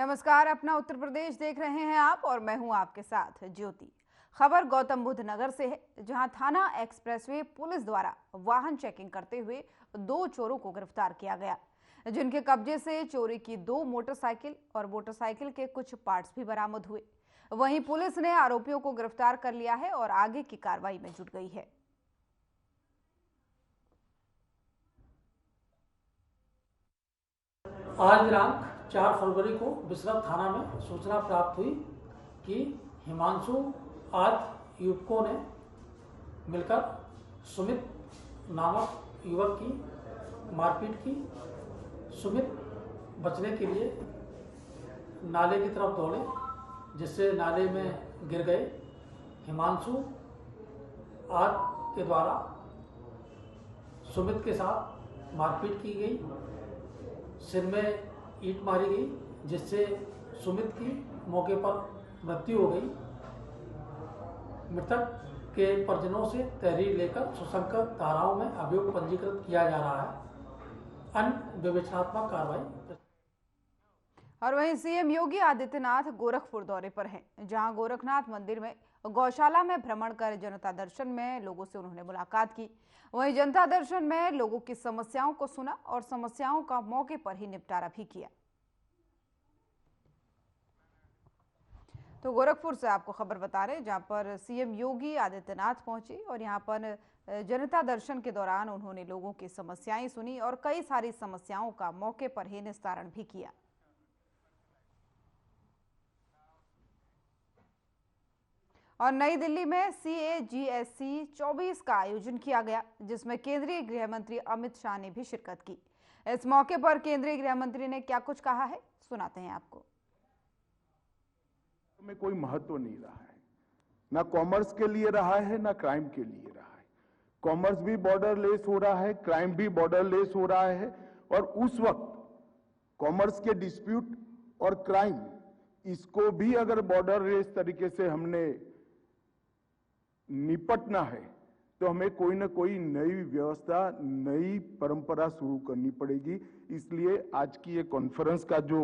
नमस्कार, अपना उत्तर प्रदेश देख रहे हैं आप और मैं हूं आपके साथ ज्योति। खबर गौतम बुद्ध नगर से है, जहां थाना एक्सप्रेसवे पुलिस द्वारा वाहन चेकिंग करते हुए 2 चोरों को गिरफ्तार किया गया, जिनके कब्जे से चोरी की 2 मोटरसाइकिल और मोटरसाइकिल के कुछ पार्ट्स भी बरामद हुए। वहीं पुलिस ने आरोपियों को गिरफ्तार कर लिया है और आगे की कार्रवाई में जुट गई है। आज दिनांक 4 फरवरी को बिसरत थाना में सूचना प्राप्त हुई कि हिमांशु आदि युवकों ने मिलकर सुमित नामक युवक की मारपीट की। सुमित बचने के लिए नाले की तरफ दौड़े, जिससे नाले में गिर गए। हिमांशु आदि के द्वारा सुमित के साथ मारपीट की गई, सिर में ईंट मारी गई, जिससे सुमित की मौके पर मृत्यु हो गई। मृतक के परिजनों से तहरीर लेकर सुसंगत धाराओं में अभियोग पंजीकृत किया जा रहा है। अन्य विवेचनात्मक कार्रवाई। और वहीं सीएम योगी आदित्यनाथ गोरखपुर दौरे पर हैं, जहां गोरखनाथ मंदिर में गौशाला में भ्रमण कर जनता दर्शन में लोगों से उन्होंने मुलाकात की। वहीं जनता दर्शन में लोगों की समस्याओं को सुना और समस्याओं का मौके पर ही निपटारा भी किया। तो गोरखपुर से आपको खबर बता रहे हैं, जहां पर सीएम योगी आदित्यनाथ पहुंचे और यहां पर जनता दर्शन के दौरान उन्होंने लोगों की समस्याएं सुनी और कई सारी समस्याओं का मौके पर ही निस्तारण भी किया। और नई दिल्ली में CAGSC 24 का आयोजन किया गया, जिसमें केंद्रीय गृह मंत्री अमित शाह ने भी शिरकत की। इस मौके पर केंद्रीय गृह मंत्री ने क्या कुछ कहा है, सुनाते हैं आपको। में कोई महत्व नहीं रहा है, ना कॉमर्स के लिए रहा है, ना क्राइम के लिए रहा है। कॉमर्स भी बॉर्डरलेस हो रहा है, क्राइम भी बॉर्डरलेस हो रहा है। और उस वक्त कॉमर्स के डिस्प्यूट और क्राइम, इसको भी अगर बॉर्डरलेस तरीके से हमने निपटना है तो हमें कोई ना कोई नई व्यवस्था, नई परंपरा शुरू करनी पड़ेगी। इसलिए आज की ये कॉन्फ्रेंस का जो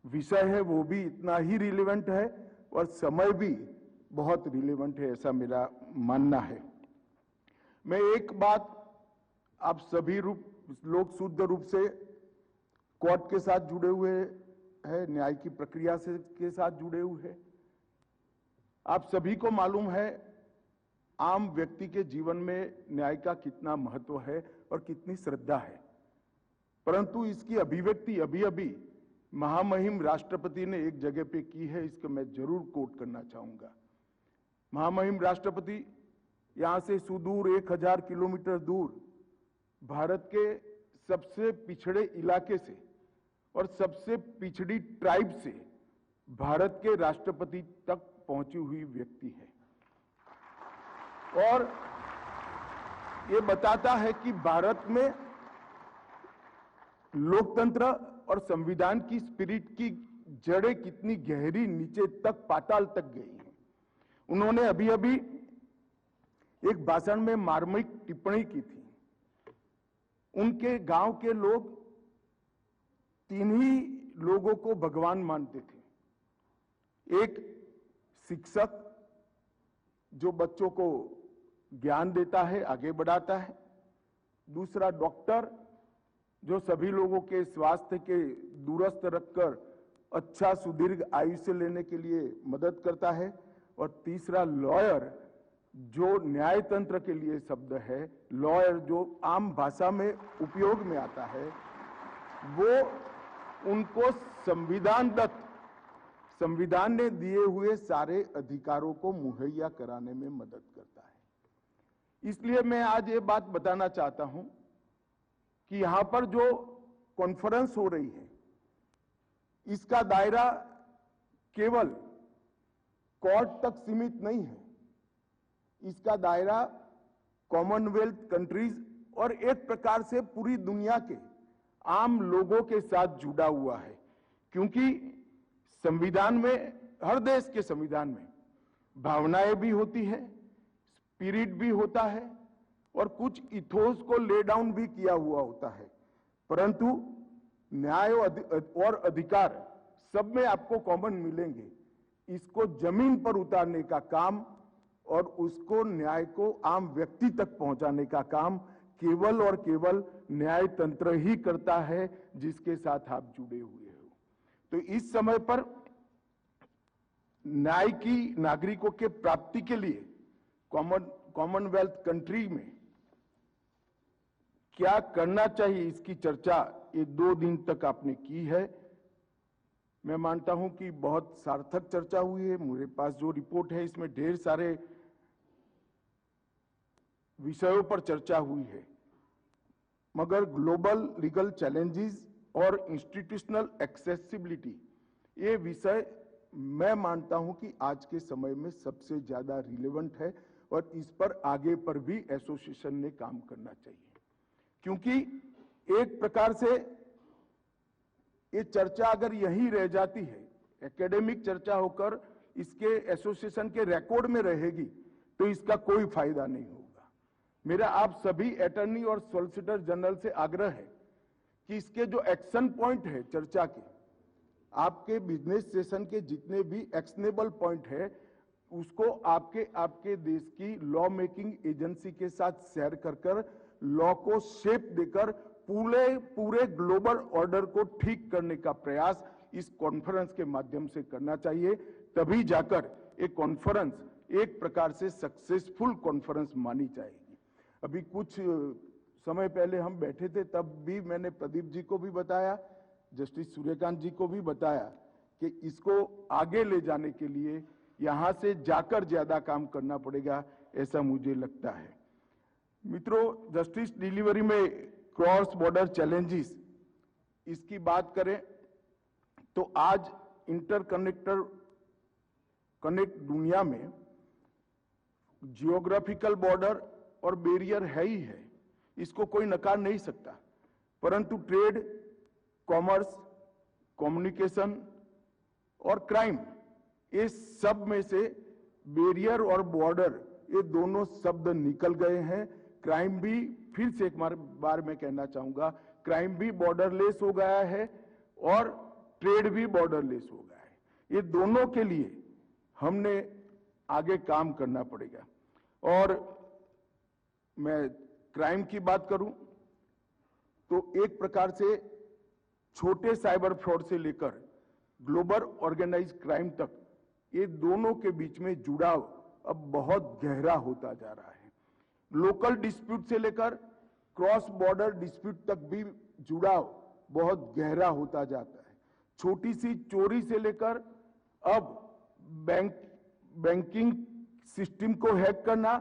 विषय है वो भी इतना ही रिलेवेंट है और समय भी बहुत रिलेवेंट है, ऐसा मेरा मानना है। मैं एक बात, आप सभी लोग शुद्ध रूप से कोर्ट के साथ जुड़े हुए हैं, न्याय की प्रक्रिया से के साथ जुड़े हुए हैं। आप सभी को मालूम है आम व्यक्ति के जीवन में न्याय का कितना महत्व है और कितनी श्रद्धा है, परंतु इसकी अभिव्यक्ति अभी अभी महामहिम राष्ट्रपति ने एक जगह पे की है, इसको मैं जरूर कोट करना चाहूंगा। महामहिम राष्ट्रपति यहां से सुदूर 1000 किलोमीटर दूर भारत के सबसे पिछड़े इलाके से और सबसे पिछड़ी ट्राइब से भारत के राष्ट्रपति तक पहुंची हुई व्यक्ति है, और ये बताता है कि भारत में लोकतंत्र और संविधान की स्पिरिट की जड़ें कितनी गहरी नीचे तक, पाताल तक गई हैं। उन्होंने अभी अभी एक भाषण में मार्मिक टिप्पणी की थी। उनके गांव के लोग 3 ही लोगों को भगवान मानते थे। एक शिक्षक जो बच्चों को ज्ञान देता है, आगे बढ़ाता है। दूसरा डॉक्टर जो सभी लोगों के स्वास्थ्य के दूरस्थ रखकर अच्छा सुदीर्घ आयुष्य लेने के लिए मदद करता है। और तीसरा लॉयर, जो न्याय तंत्र के लिए शब्द है, लॉयर जो आम भाषा में उपयोग में आता है, वो उनको संविधान ने दिए हुए सारे अधिकारों को मुहैया कराने में मदद करता है। इसलिए मैं आज ये बात बताना चाहता हूं कि यहां पर जो कॉन्फ्रेंस हो रही है, इसका दायरा केवल कोर्ट तक सीमित नहीं है। इसका दायरा कॉमनवेल्थ कंट्रीज और एक प्रकार से पूरी दुनिया के आम लोगों के साथ जुड़ा हुआ है, क्योंकि संविधान में, हर देश के संविधान में भावनाएं भी होती है, स्पिरिट भी होता है और कुछ इथोस को ले डाउन भी किया हुआ होता है। परंतु न्याय और अधिकार सब में आपको कॉमन मिलेंगे। इसको जमीन पर उतारने का काम और उसको न्याय को आम व्यक्ति तक पहुंचाने का काम केवल और केवल न्याय तंत्र ही करता है, जिसके साथ आप जुड़े हुए हो। तो इस समय पर न्याय की नागरिकों के प्राप्ति के लिए कॉमनवेल्थ कंट्री में क्या करना चाहिए, इसकी चर्चा ये 2 दिन तक आपने की है। मैं मानता हूं कि बहुत सार्थक चर्चा हुई है। मेरे पास जो रिपोर्ट है इसमें ढेर सारे विषयों पर चर्चा हुई है, मगर ग्लोबल लीगल चैलेंजेस और इंस्टीट्यूशनल एक्सेसिबिलिटी ये विषय मैं मानता हूं कि आज के समय में सबसे ज्यादा रिलेवेंट है और इस पर आगे पर भी एसोसिएशन ने काम करना चाहिए, क्योंकि एक प्रकार से ये चर्चा अगर यही रह जाती है, एकेडमिक चर्चा होकर इसके एसोसिएशन के रिकॉर्ड में रहेगी, तो इसका कोई फायदा नहीं होगा। मेरा आप सभी अटॉर्नी और सॉलिसिटर जनरल से आग्रह है कि इसके जो एक्शन पॉइंट है चर्चा के, आपके बिजनेस सेशन के जितने भी एक्शनेबल पॉइंट है, उसको आपके देश की लॉ मेकिंग एजेंसी के साथ शेयर कर लॉ को शेप देकर पूरे ग्लोबल ऑर्डर को ठीक करने का प्रयास इस कॉन्फ्रेंस के माध्यम से करना चाहिए। तभी जाकर एक कॉन्फ्रेंस एक प्रकार से सक्सेसफुल कॉन्फ्रेंस मानी जाएगी। अभी कुछ समय पहले हम बैठे थे, तब भी मैंने प्रदीप जी को भी बताया, जस्टिस सूर्यकांत जी को भी बताया कि इसको आगे ले जाने के लिए यहां से जाकर ज्यादा काम करना पड़ेगा, ऐसा मुझे लगता है। मित्रों, जस्टिस डिलीवरी में क्रॉस बॉर्डर चैलेंजेस इसकी बात करें तो आज कनेक्ट दुनिया में जियोग्राफिकल बॉर्डर और बैरियर है ही है, इसको कोई नकार नहीं सकता, परंतु ट्रेड, कॉमर्स, कम्युनिकेशन और क्राइम, ये सब में से बैरियर और बॉर्डर ये दोनों शब्द निकल गए हैं। क्राइम भी, फिर से एक बार मैं कहना चाहूंगा, क्राइम भी बॉर्डरलेस हो गया है और ट्रेड भी बॉर्डरलेस हो गया है। ये दोनों के लिए हमने आगे काम करना पड़ेगा। और मैं क्राइम की बात करूं तो एक प्रकार से छोटे साइबर फ्रॉड से लेकर ग्लोबल ऑर्गेनाइज क्राइम तक ये दोनों के बीच में जुड़ाव अब बहुत गहरा होता जा रहा है। लोकल डिस्प्यूट से लेकर क्रॉस बॉर्डर डिस्प्यूट तक भी जुड़ाव बहुत गहरा होता जाता है। छोटी सी चोरी से लेकर अब बैंकिंग सिस्टम को हैक करना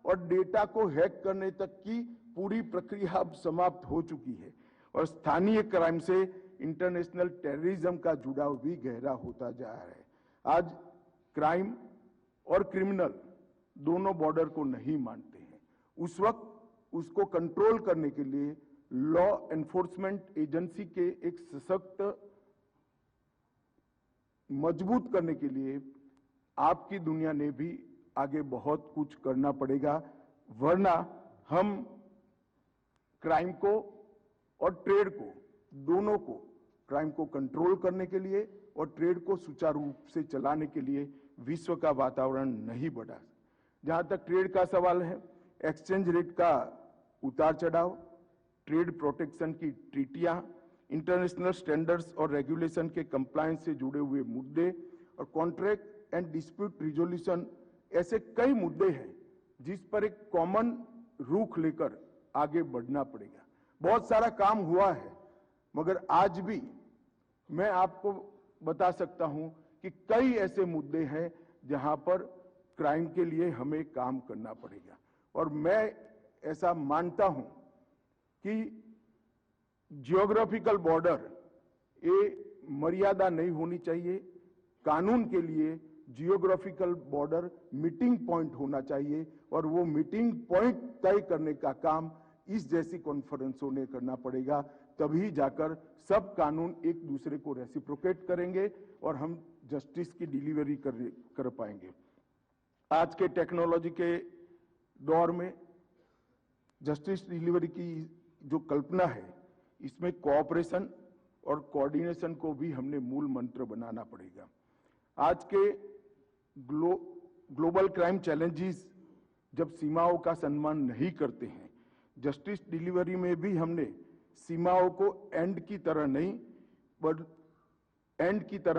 और डेटा को हैक करने तक की पूरी प्रक्रिया अब समाप्त हो चुकी है। और स्थानीय क्राइम से इंटरनेशनल टेररिज्म का जुड़ाव भी गहरा होता जा रहा है। आज क्राइम और क्रिमिनल दोनों बॉर्डर को नहीं मानते हैं। उस वक्त उसको कंट्रोल करने के लिए लॉ एनफोर्समेंट एजेंसी के एक सशक्त, मजबूत करने के लिए आपकी दुनिया ने भी आगे बहुत कुछ करना पड़ेगा, वरना हम क्राइम को और ट्रेड को, दोनों को, क्राइम को कंट्रोल करने के लिए और ट्रेड को सुचारू रूप से चलाने के लिए विश्व का वातावरण नहीं बढ़ा। जहां तक ट्रेड का सवाल है, एक्सचेंज रेट का उतार चढ़ाव, ट्रेड प्रोटेक्शन की ट्रीटियां, इंटरनेशनल स्टैंडर्ड्स और रेगुलेशन के कंप्लायंस से जुड़े हुए मुद्दे और कॉन्ट्रैक्ट एंड डिस्प्यूट रिजोल्यूशन, ऐसे कई मुद्दे हैं जिस पर एक कॉमन रुख लेकर आगे बढ़ना पड़ेगा। बहुत सारा काम हुआ है, मगर आज भी मैं आपको बता सकता हूं कि कई ऐसे मुद्दे हैं जहां पर क्राइम के लिए हमें काम करना पड़ेगा। और मैं ऐसा मानता हूं कि जियोग्राफिकल बॉर्डर ये मर्यादा नहीं होनी चाहिए। कानून के लिए जियोग्राफिकल बॉर्डर मीटिंग पॉइंट होना चाहिए और वो मीटिंग पॉइंट तय करने का काम इस जैसी कॉन्फ्रेंसों ने करना पड़ेगा। तभी जाकर सब कानून एक दूसरे को रेसिप्रोकेट करेंगे और हम जस्टिस की डिलीवरी कर पाएंगे। आज के टेक्नोलॉजी के दौर में जस्टिस डिलीवरी की जो कल्पना है, इसमें कोऑपरेशन और कोऑर्डिनेशन को भी हमने मूल मंत्र बनाना पड़ेगा। आज के ग्लोबल क्राइम चैलेंजेस जब सीमाओं का सम्मान नहीं करते हैं, जस्टिस डिलीवरी में भी हमने सीमाओं को एंड की तरह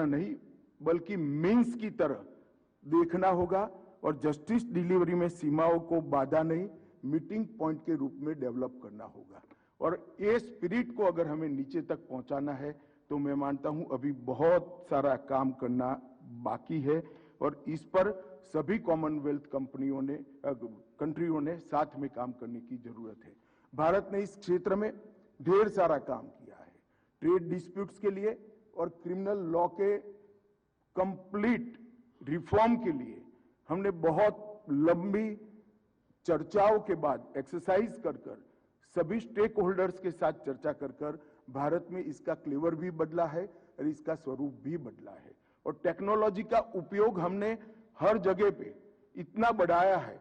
नहीं बल्कि मीन्स की तरह देखना होगा और जस्टिस डिलीवरी में सीमाओं को बाधा नहीं, मीटिंग पॉइंट के रूप में डेवलप करना होगा। और ये स्पिरिट को अगर हमें नीचे तक पहुंचाना है तो मैं मानता हूं अभी बहुत सारा काम करना बाकी है और इस पर सभी कॉमनवेल्थ कंट्रियों ने साथ में काम करने की जरूरत है। भारत ने इस क्षेत्र में ढेर सारा काम किया है, ट्रेड डिस्प्यूट्स के लिए और क्रिमिनल लॉ के कंप्लीट रिफॉर्म के लिए हमने बहुत लंबी चर्चाओं के बाद एक्सरसाइज कर सभी स्टेक होल्डर्स के साथ चर्चा कर भारत में इसका क्लेवर भी बदला है और इसका स्वरूप भी बदला है और टेक्नोलॉजी का उपयोग हमने हर जगह पे इतना बढ़ाया है।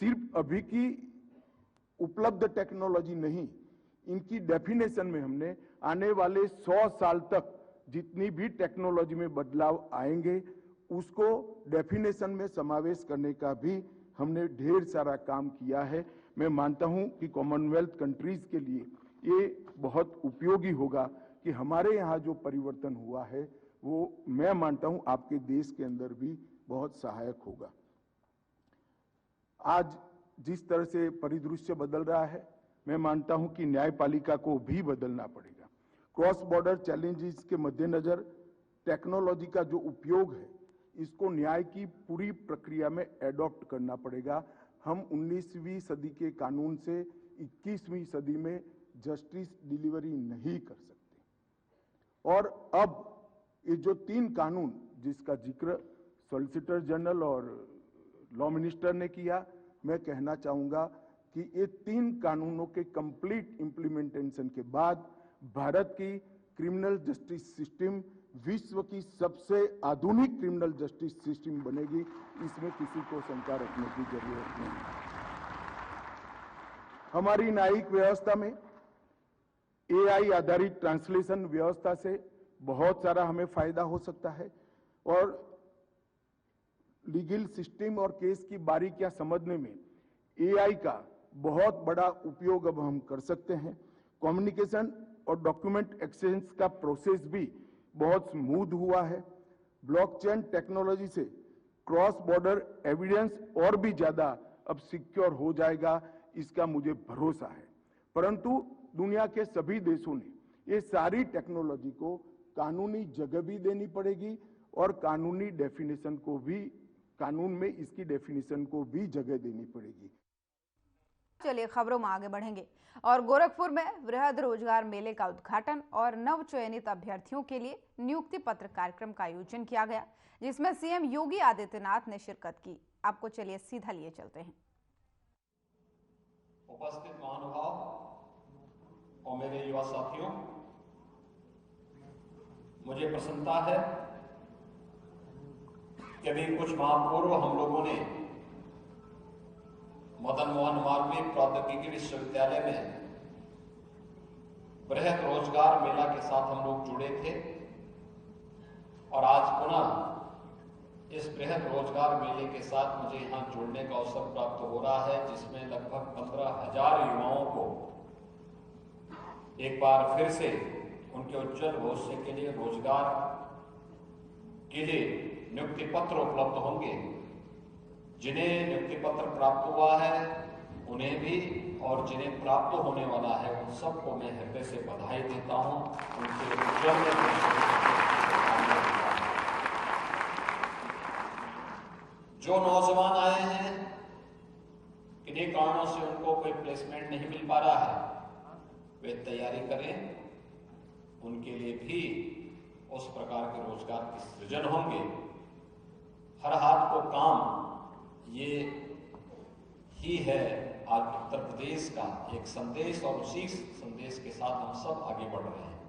सिर्फ अभी की उपलब्ध टेक्नोलॉजी नहीं, इनकी डेफिनेशन में हमने आने वाले 100 साल तक जितनी भी टेक्नोलॉजी में बदलाव आएंगे उसको डेफिनेशन में समावेश करने का भी हमने ढेर सारा काम किया है। मैं मानता हूं कि कॉमनवेल्थ कंट्रीज के लिए ये बहुत उपयोगी होगा कि हमारे यहाँ जो परिवर्तन हुआ है वो मैं मानता हूं आपके देश के अंदर भी बहुत सहायक होगा। आज जिस तरह से परिदृश्य बदल रहा है, मैं मानता हूं कि न्यायपालिका को भी बदलना पड़ेगा। क्रॉस बॉर्डर चैलेंजेस के मद्देनजर टेक्नोलॉजी का जो उपयोग है इसको न्याय की पूरी प्रक्रिया में एडॉप्ट करना पड़ेगा। हम 19वीं सदी के कानून से 21वीं सदी में जस्टिस डिलीवरी नहीं कर सकते। और अब ये जो 3 कानून जिसका जिक्र सॉलिसिटर जनरल और लॉ मिनिस्टर ने किया, मैं कहना चाहूंगा कि ये 3 कानूनों के कंप्लीट इंप्लीमेंटेशन के बाद भारत की क्रिमिनल जस्टिस सिस्टम विश्व की सबसे आधुनिक क्रिमिनल जस्टिस सिस्टम बनेगी, इसमें किसी को शंका रखने की जरूरत नहीं। हमारी न्यायिक व्यवस्था में एआई आधारित ट्रांसलेशन व्यवस्था से बहुत सारा हमें फायदा हो सकता है और लीगल सिस्टम और केस की बारीकियां समझने में एआई का बहुत बड़ा उपयोग अब हम कर सकते हैं। कम्युनिकेशन और डॉक्यूमेंट एक्सचेंज का प्रोसेस भी बहुत स्मूथ हुआ है। ब्लॉकचेन टेक्नोलॉजी से क्रॉस बॉर्डर एविडेंस और भी ज्यादा अब सिक्योर हो जाएगा, इसका मुझे भरोसा है। परंतु दुनिया के सभी देशों ने ये सारी टेक्नोलॉजी को कानूनी जगह भी देनी पड़ेगी और कानूनी डेफिनेशन को भी, कानून में इसकी डेफिनेशन को भी जगह देनी पड़ेगी। चलिए खबरों में आगे बढ़ेंगे और गोरखपुर में वृहद रोजगार मेले का उद्घाटन और नव चयनित अभ्यर्थियों के लिए नियुक्ति पत्र कार्यक्रम का आयोजन किया गया, जिसमें सीएम योगी आदित्यनाथ ने शिरकत की। आपको चलिए सीधा लिए चलते हैं। उपस्थित महानुभाव और मेरे युवा साथियों, मुझे प्रसन्नता है कि अभी कुछ माह पूर्व हम लोगों ने मदन मोहन मालवीय प्रौद्योगिकी विश्वविद्यालय में बृहद रोजगार मेला के साथ हम लोग जुड़े थे और आज पुनः इस बृहद रोजगार मेले के साथ मुझे यहां जुड़ने का अवसर प्राप्त हो रहा है, जिसमें लगभग 15,000 युवाओं को एक बार फिर से उनके उज्जवल भविष्य के लिए रोजगार के लिए नियुक्ति पत्र उपलब्ध होंगे। जिन्हें नियुक्ति पत्र प्राप्त हुआ है उन्हें भी और जिन्हें प्राप्त होने वाला है उन सबको मैं हृदय से बधाई देता हूं। उनके जो नौजवान आए हैं किन्हीं कारणों से उनको कोई प्लेसमेंट नहीं मिल पा रहा है, वे तैयारी करें, उनके लिए भी उस प्रकार के रोजगार के सृजन होंगे। हर हाथ को काम, ये ही है आज उत्तर प्रदेश का एक संदेश और उसी संदेश के साथ हम सब आगे बढ़ रहे हैं।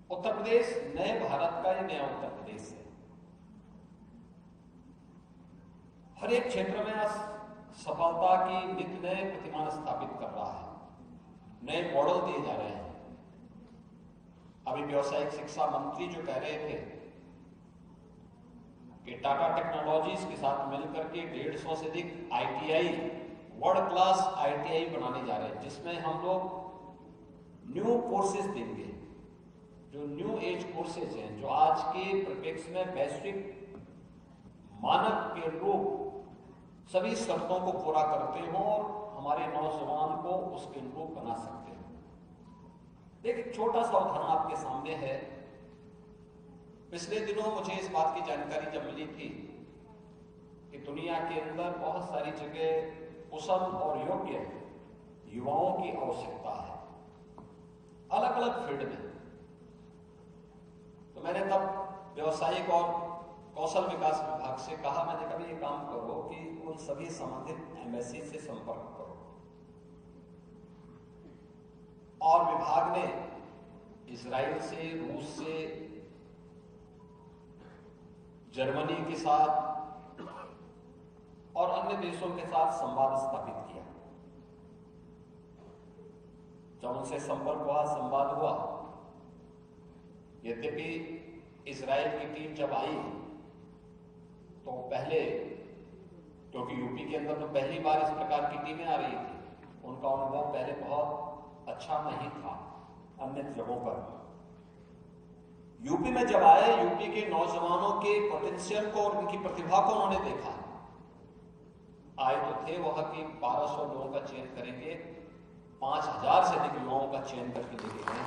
उत्तर प्रदेश नए भारत का ये नया उत्तर प्रदेश है। हर एक क्षेत्र में सफलता की नित्य नए प्रतिमान स्थापित कर रहा है। नए मॉडल दिए जा रहे हैं। अभी व्यावसायिक शिक्षा मंत्री जो कह रहे थे कि टाटा टेक्नोलॉजीज के साथ मिलकर के 150 से अधिक ITI, वर्ल्ड क्लास ITI बनाने जा रहे हैं, जिसमें हम लोग न्यू कोर्सेज देंगे, जो न्यू एज कोर्सेज हैं, जो आज के परिप्रेक्ष्य में वैश्विक मानक के अनुरूप सभी शर्तों को पूरा करते हों और हमारे नौजवान को उसके अनुरूप बना सकते हो। एक छोटा सा उदाहरण आपके सामने है। पिछले दिनों मुझे इस बात की जानकारी जब मिली थी कि दुनिया के अंदर बहुत सारी जगह कुशल और योग्य युवाओं की आवश्यकता है, अलग अलग फील्ड में। तो मैंने तब व्यावसायिक और कौशल विकास विभाग से कहा, मैंने कभी ये काम करो कि उन सभी संबंधित एम्बेसी से संपर्क करो, और विभाग ने इजराइल से, रूस से, जर्मनी के साथ और अन्य देशों के साथ संवाद स्थापित किया। जब उनसे संपर्क हुआ, संवाद हुआ, यद्यपि इजराइल की टीम जब आई तो पहले, क्योंकि यूपी के अंदर तो पहली बार इस प्रकार की टीमें आ रही थी, उनका अनुभव पहले बहुत अच्छा नहीं था अन्य जगहों पर। यूपी में जब आए, यूपी के नौजवानों के पोटेंशियल को और उनकी प्रतिभा को उन्होंने देखा। आए तो थे वहां की 1200 लोगों का चयन करेंगे, 5000 से अधिक युवाओं का चयन करके लेके गए।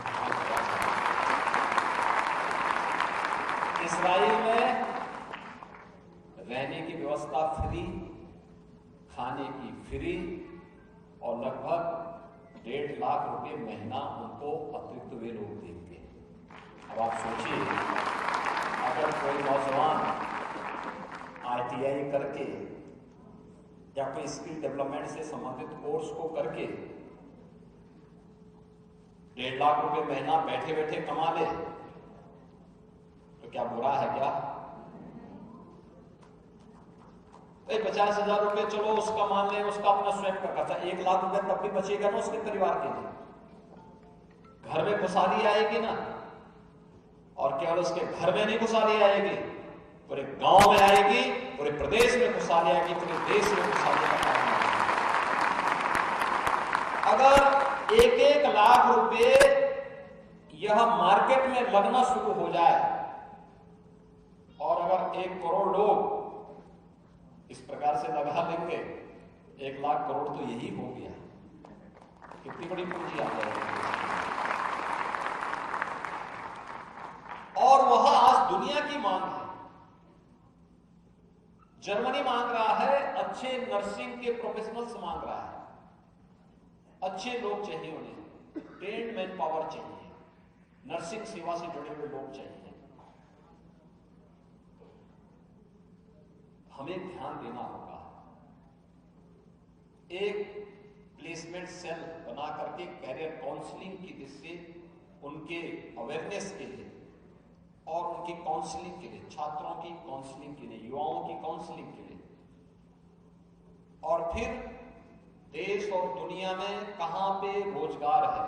इजराइल में रहने की व्यवस्था फ्री, खाने की फ्री और लगभग 1.5 लाख रुपए महीना उनको अतिरिक्त वे लोग देंगे। अब आप सोचिए, अगर कोई नौजवान ITI करके या कोई स्किल डेवलपमेंट से संबंधित कोर्स को करके 1.5 लाख रुपए महीना बैठे बैठे कमा ले, तो क्या बुरा है क्या? 50,000 रुपए चलो उसका मान ले, उसका अपना स्वयं का खर्चा, 1 लाख रुपए तब भी बचेगा ना उसके परिवार के लिए। घर में खुशहाली आएगी ना, और केवल उसके घर में नहीं खुशहाली आएगी, पूरे गांव में आएगी, पूरे प्रदेश में खुशहाली आएगी, पूरे देश में खुशहाली का कारण आएगी। अगर 1-1 लाख रुपए यह मार्केट में लगना शुरू हो जाए, और अगर 1 करोड़ लोग इस प्रकार से लगा देंगे, 1 लाख करोड़ तो यही हो गया। कितनी बड़ी पूंजी आ जाएगी। और वह आज दुनिया की मांग है। जर्मनी मांग रहा है, अच्छे नर्सिंग के प्रोफेशनल्स मांग रहा है, अच्छे लोग चाहिए उन्हें, ट्रेन्ड मैन पावर चाहिए, नर्सिंग सेवा से जुड़े हुए लोग चाहिए। हमें ध्यान देना होगा, एक प्लेसमेंट सेल बना करके कैरियर काउंसलिंग की दृष्टि से उनके अवेयरनेस के लिए और उनकी काउंसलिंग के लिए, छात्रों की काउंसलिंग के लिए, युवाओं की काउंसलिंग के लिए, और फिर देश और दुनिया में कहां पे रोजगार है,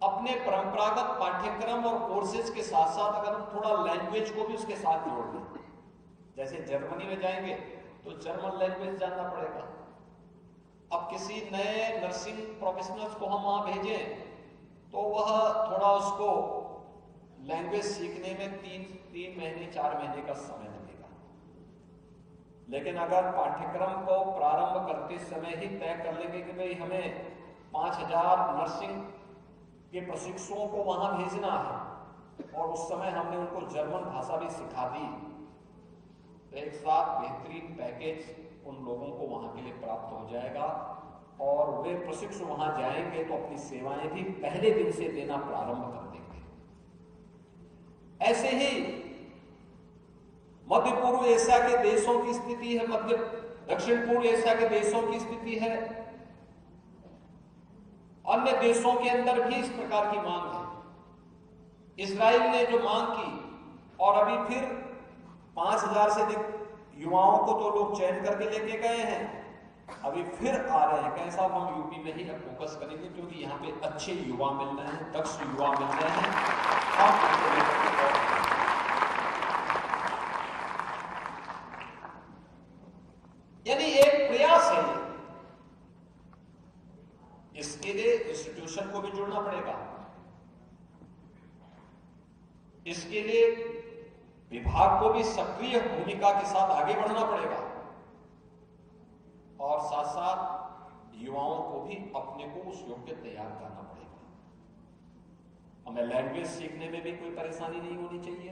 अपने परंपरागत पाठ्यक्रम और कोर्सेज के साथ साथ अगर हम थोड़ा लैंग्वेज को भी उसके साथ जोड़ दें, जैसे जर्मनी में जाएंगे तो जर्मन लैंग्वेज जानना पड़ेगा। अब किसी नए नर्सिंग प्रोफेशनल्स को हम वहां भेजें तो वह थोड़ा उसको लैंग्वेज सीखने में 3 महीने 4 महीने का समय लगेगा। लेकिन अगर पाठ्यक्रम को प्रारंभ करते समय ही तय कर लेंगे कि भाई हमें 5000 नर्सिंग के प्रशिक्षुओं को वहां भेजना है, और उस समय हमने उनको जर्मन भाषा भी सिखा दी, तो एक साथ बेहतरीन पैकेज उन लोगों को वहां के लिए प्राप्त हो जाएगा, और वे प्रशिक्षु वहां जाएंगे तो अपनी सेवाएं भी पहले दिन से देना प्रारंभ कर देंगे। ऐसे ही मध्य पूर्व एशिया के देशों की स्थिति है, दक्षिण पूर्व एशिया के देशों की स्थिति है, अन्य देशों के अंदर भी इस प्रकार की मांग है। इजराइल ने जो मांग की, और अभी फिर 5000 से अधिक युवाओं को तो लोग चयन करके लेके गए हैं, अभी फिर आ रहे हैं। कैसा हम यूपी में ही अब फोकस करेंगे, क्योंकि यहाँ पे अच्छे युवा मिल रहे हैं, दक्ष युवा मिल रहे हैं। यानी एक प्रयास है, इसके लिए इंस्टीट्यूशन को भी जुड़ना पड़ेगा, इसके लिए विभाग को भी सक्रिय भूमिका के साथ आगे बढ़ना पड़ेगा, और साथ साथ युवाओं को भी अपने को उस योग्य तैयार करना पड़ेगा। हमें लैंग्वेज सीखने में भी कोई परेशानी नहीं होनी चाहिए।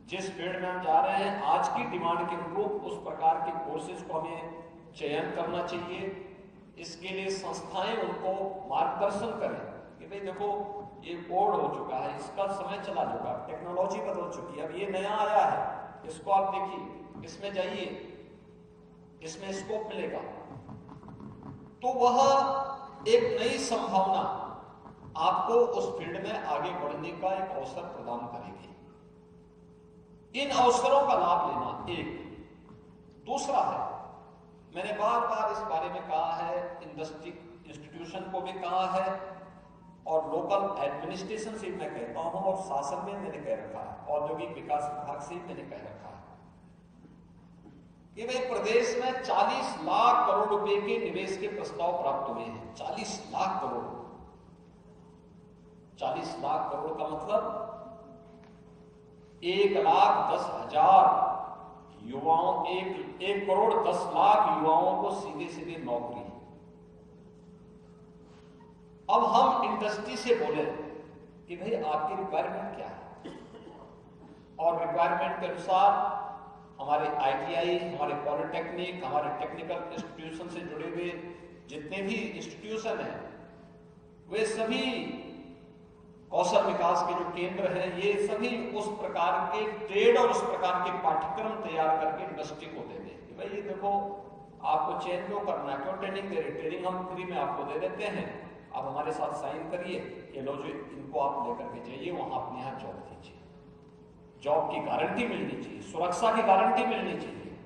जिस फील्ड में हम जा रहे हैं, आज की डिमांड के अनुरूप उस प्रकार के कोर्सेज को हमें चयन करना चाहिए। इसके लिए संस्थाएं उनको मार्गदर्शन करें कि भाई देखो, ये बोर्ड हो चुका है, इसका समय चला चुका, टेक्नोलॉजी बदल चुकी है, अब ये नया आया है, इसको आप देखिए, इसमें जाइए, इसमें स्कोप मिलेगा। तो वह एक नई संभावना आपको उस फील्ड में आगे बढ़ने का एक अवसर प्रदान करेगी। इन अवसरों का लाभ लेना एक। दूसरा है, मैंने बार बार इस बारे में कहा है, इंडस्ट्री इंस्टीट्यूशन को भी कहा है, और लोकल एडमिनिस्ट्रेशन से मैं कहता हूं, और शासन में मैंने कह रखा है, औद्योगिक विकास विभाग से मैंने कह रखा है कि भाई प्रदेश में 40 लाख करोड़ रुपए के निवेश के प्रस्ताव प्राप्त हुए हैं। 40 लाख करोड़। 40 लाख करोड़ का मतलब 1,10,000 युवाओं, 1,10,00,000 युवाओं को सीधे सीधे नौकरी। अब हम इंडस्ट्री से बोले कि भाई आपकी रिक्वायरमेंट क्या है, और रिक्वायरमेंट के अनुसार हमारे ITI, हमारे पॉलिटेक्निक, हमारे टेक्निकल इंस्टीट्यूशन से जुड़े हुए जितने भी इंस्टीट्यूशन हैं, वे सभी कौशल विकास के जो केंद्र हैं, ये सभी उस प्रकार के ट्रेड और उस प्रकार के पाठ्यक्रम तैयार करके इंडस्ट्री को दे दें कि भाई ये देखो, आपको चेंज क्यों करना है, क्यों ट्रेनिंग दे रहे, ट्रेनिंग हम फ्री में आपको दे देते हैं, आप हमारे साथ साइन करिए, ये लो जो इनको आप लेकर के जाइए, वहां अपने यहाँ जॉब दीजिए। जॉब की गारंटी मिलनी चाहिए, सुरक्षा की गारंटी मिलनी चाहिए।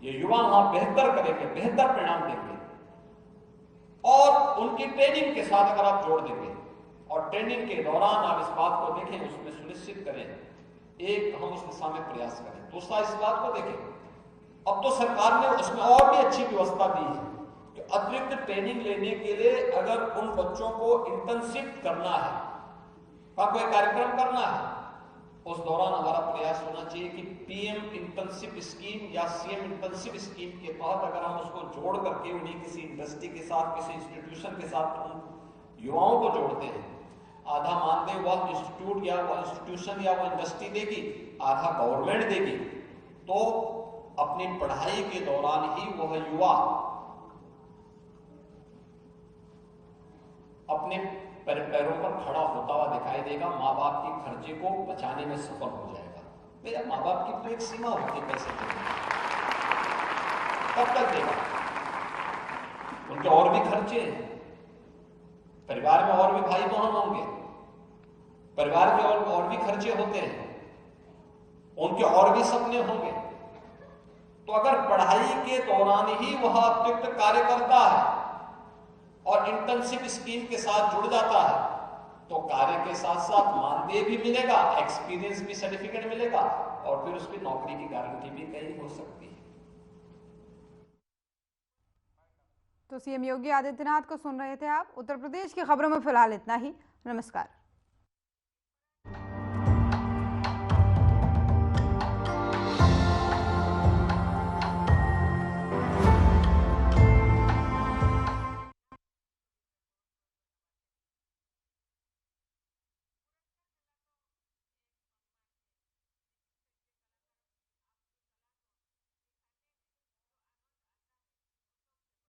ये युवा वहां बेहतर करेंगे, बेहतर परिणाम देंगे, और उनकी ट्रेनिंग के साथ अगर आप जोड़ देंगे, और ट्रेनिंग के दौरान आप इस बात को देखें, उसमें सुनिश्चित करें, एक हम उस दिशा में प्रयास करें। दूसरा, इस बात को देखें, अब तो सरकार ने उसमें और भी अच्छी व्यवस्था दी है कि अतिरिक्त ट्रेनिंग लेने के लिए अगर उन बच्चों को इंटर्नशिप करना है, का कोई कार्यक्रम करना है, उस दौरान हमारा प्रयास होना चाहिए कि PM इंटर्नशिप स्कीम या CM इंटर्नशिप स्कीम के तहत अगर हम उसको जोड़ करके उन्हें किसी इंडस्ट्री के साथ, किसी इंस्टीट्यूशन के साथ उन युवाओं को जोड़ते हैं, आधा मानदेय वह इंस्टीट्यूट या वह इंस्टीट्यूशन या वह इंडस्ट्री देगी, आधा गवर्नमेंट देगी, तो अपनी पढ़ाई के दौरान ही वह युवा अपने पैरों पर खड़ा होता हुआ दिखाई देगा, माँ बाप के खर्चे को बचाने में सफल हो जाएगा। भैया माँ बाप की तो एक सीमा होती है पैसे देने की, कब तक देगा, उनके और भी खर्चे हैं, परिवार में और भी भाई बहन होंगे, परिवार में और भी खर्चे होते हैं, उनके और भी सपने होंगे। तो अगर पढ़ाई के दौरान ही वह अतिरिक्त कार्य करता है और इंटर्नशिप स्कीम के साथ जुड़ जाता है, तो कार्य के साथ साथ मानदेय भी मिलेगा, एक्सपीरियंस भी, सर्टिफिकेट मिलेगा, और फिर उसकी नौकरी की गारंटी भी कहीं हो सकती है। तो CM योगी आदित्यनाथ को सुन रहे थे आप। उत्तर प्रदेश की खबरों में फिलहाल इतना ही। नमस्कार।